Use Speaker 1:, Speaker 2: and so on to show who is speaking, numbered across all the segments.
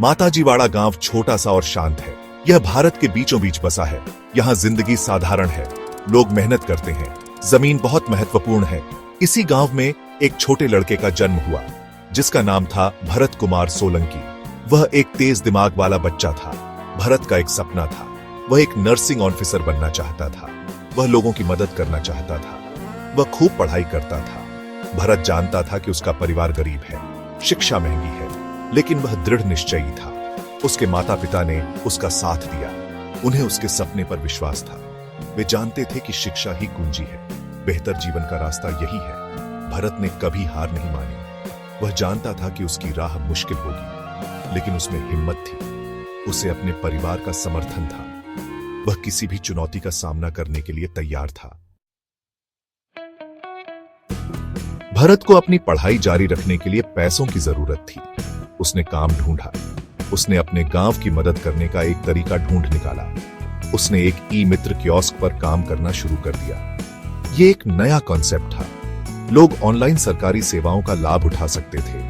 Speaker 1: माताजीवाड़ा गांव छोटा सा और शांत है। यह भारत के बीचों बीच बसा है। यहाँ जिंदगी साधारण है, लोग मेहनत करते हैं, जमीन बहुत महत्वपूर्ण है। इसी गांव में एक छोटे लड़के का जन्म हुआ जिसका नाम था भरत कुमार सोलंकी। वह एक तेज दिमाग वाला बच्चा था। भरत का एक सपना था, वह एक नर्सिंग ऑफिसर बनना चाहता था। वह लोगों की मदद करना चाहता था। वह खूब पढ़ाई करता था। भरत जानता था कि उसका परिवार गरीब है, शिक्षा महंगी है, लेकिन वह दृढ़ निश्चयी था। उसके माता पिता ने उसका साथ दिया। उन्हें उसके सपने पर विश्वास था। वे जानते थे कि शिक्षा ही कुंजी है, बेहतर जीवन का रास्ता यही है। भरत ने कभी हार नहीं मानी। वह जानता था कि उसकी राह मुश्किल होगी, लेकिन उसमें हिम्मत थी। उसे अपने परिवार का समर्थन था। वह किसी भी चुनौती का सामना करने के लिए तैयार था। भरत को अपनी पढ़ाई जारी रखने के लिए पैसों की जरूरत थी। उसने काम ढूंढा। उसने अपने गांव की मदद करने का एक तरीका ढूंढ निकाला। उसने एक ई मित्र कियोस्क पर काम करना शुरू कर दिया। यह एक नया कॉन्सेप्ट था। लोग ऑनलाइन सरकारी सेवाओं का लाभ उठा सकते थे।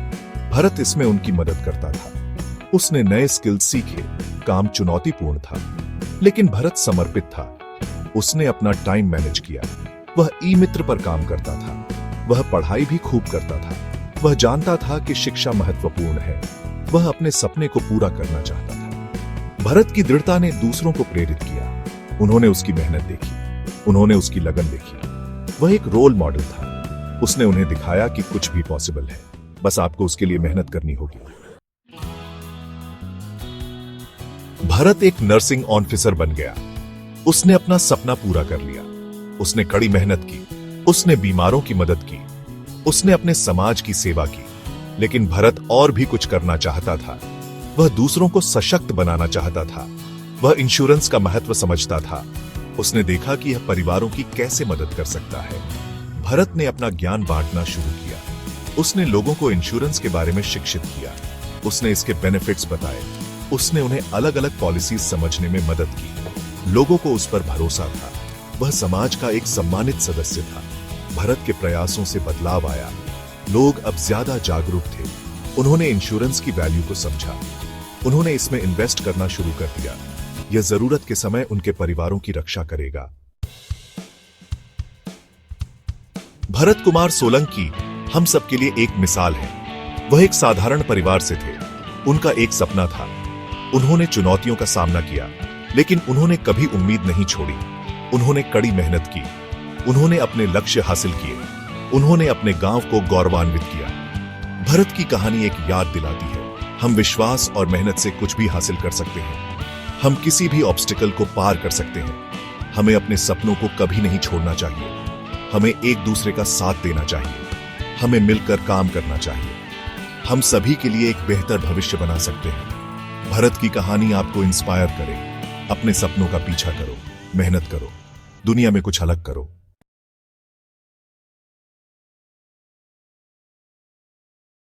Speaker 1: भरत इसमें उनकी मदद करता था। उसने नए स्किल्स सीखे। काम चुनौतीपूर्ण था, लेकिन भरत समर्पित था। उसने अपना टाइम मैनेज किया। वह ई मित्र पर काम करता था। वह पढ़ाई भी खूब करता था। वह जानता था कि शिक्षा महत्वपूर्ण है। वह अपने सपने को पूरा करना चाहता था। भरत की दृढ़ता ने दूसरों को प्रेरित किया। उन्होंने उसकी मेहनत देखी। उन्होंने उसकी लगन देखी। वह एक रोल मॉडल था। उसने उन्हें दिखाया कि कुछ भी पॉसिबल है, बस आपको उसके लिए मेहनत करनी होगी। भरत एक नर्सिंग ऑफिसर बन गया। उसने अपना सपना पूरा कर लिया। उसने कड़ी मेहनत की। उसने बीमारों की मदद की। उसने अपने समाज की सेवा की। लेकिन भरत और भी कुछ करना चाहता था। वह दूसरों को सशक्त बनाना चाहता था। वह इंश्योरेंस का महत्व समझता था। उसने देखा कि यह परिवारों की कैसे मदद कर सकता है। भरत ने अपना ज्ञान बांटना शुरू किया। उसने लोगों को इंश्योरेंस के बारे में शिक्षित किया। उसने इसके बेनिफिट्स बताए। उसने उन्हें अलग अलग पॉलिसीज समझने में मदद की। लोगों को उस पर भरोसा था। वह समाज का एक सम्मानित सदस्य था। भरत के प्रयासों से बदलाव आया। लोग अब ज्यादा जागरूक थे। उन्होंने इंश्योरेंस की वैल्यू को समझा। उन्होंने इसमें इन्वेस्ट करना शुरू कर दिया। यह जरूरत के समय उनके परिवारों की रक्षा करेगा। भरत कुमार सोलंकी हम सबके लिए एक मिसाल है। वह एक साधारण परिवार से थे। उनका एक सपना था। उन्होंने चुनौतियों का सामना किया, लेकिन उन्होंने कभी उम्मीद नहीं छोड़ी। उन्होंने कड़ी मेहनत की। उन्होंने अपने लक्ष्य हासिल किए। उन्होंने अपने गांव को गौरवान्वित किया। भरत की कहानी एक याद दिलाती है, हम विश्वास और मेहनत से कुछ भी हासिल कर सकते हैं। हम किसी भी ऑब्स्टिकल को पार कर सकते हैं। हमें अपने सपनों को कभी नहीं छोड़ना चाहिए। हमें एक दूसरे का साथ देना चाहिए। हमें मिलकर काम करना चाहिए। हम सभी के लिए एक बेहतर भविष्य बना सकते हैं। भरत की कहानी आपको इंस्पायर करे। अपने सपनों का पीछा करो, मेहनत करो, दुनिया में कुछ अलग करो।